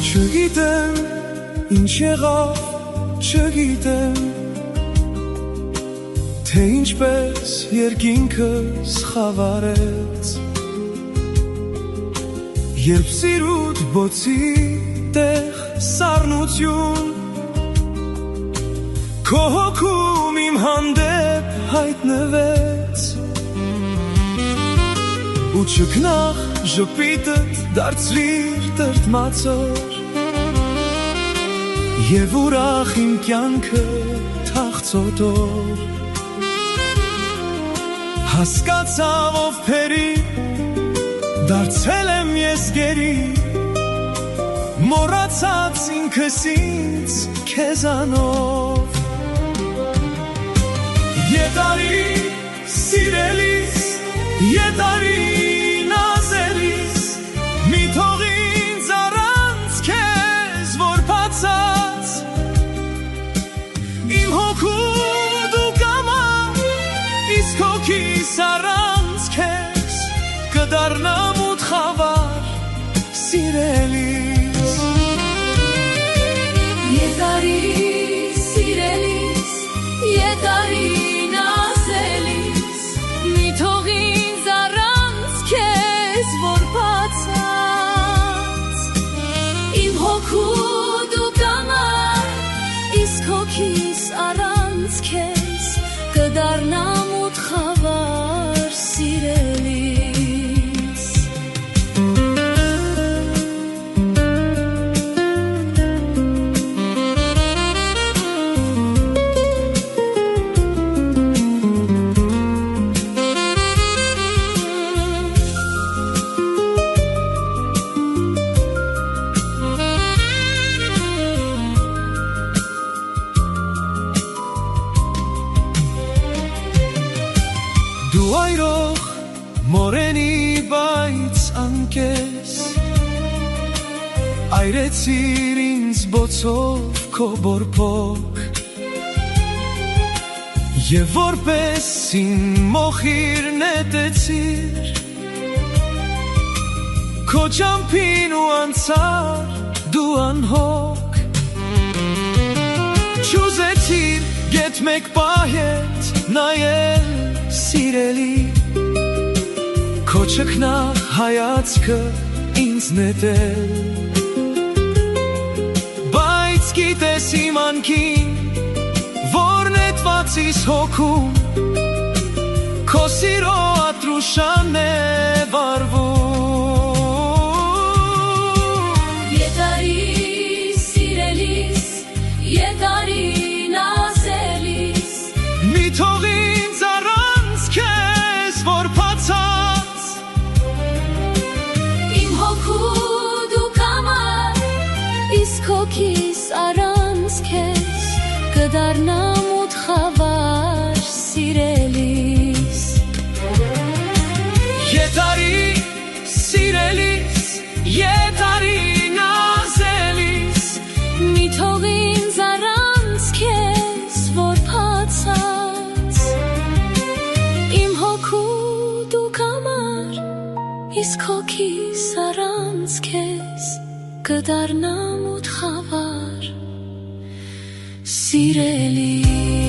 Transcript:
Չգիտեմ ինչ եղավ, չգիտեմ թե ինչպես երկինքս խավարեց երբ սիրուտ բոցի տեղ սառնություն քո հոգում իմ հանդեպ հայտնվեց ու չքնաղ ժպիտդ դարձրիր տրտմացոր Եվ ուրախ իմ կյանքը թախծոտոր Հասկացավ ով փերի դարձել եմ ես գերի Մոռացած ինքս ինձ քեզանով Ետարի սիրելիս Ետարի նազելիս Մի թող ինձ առանց քեզ որ բացած Իմ հոգու դու կամար Իսկ հոգիս առանց քեզ Կդառնամ ութ խավար սիրելիս Ետարի սիրելիս Ետարի նազելիս Մի թող ինձ առանց քեզ որ բացած Իմ հոգու դու կամար Իսկ հոգիս առանց քեզ Կդառնամ ութ խավար սիրելիս Դու այրող մորենի բայց անկես Այրեցիր ինձ բոցով քո բորբոք Եվ որպես իմ մոխիր նետեցիր Քո ճամփին ու անցար դու անհոգ Չուզեցիր գետ մեկ պահետ նայել սիրելի Քո չքնաղ հայացքը ինձ նետել Բայց գիտես իմ անքին Որ նետվածիս հոգում Քո սիրո ատրուշանն է վարվում Ետարի սիրելիս Ետարի նազելիս Մի թող ինձ առանց քեզ որ բացած Իմ հոգու դու կամար Իսկ հոգիս առանց քեզ Կդառնամ ութ խավար սիրելիս Ետարի սիրելիս Ետարի նազելիս Մի թող ինձ առանց քեզ որ բացած Իմ հոգու դու կամար Իսկ հոգիս առանց քեզ Կդառնամ ութ խավար սիրելիս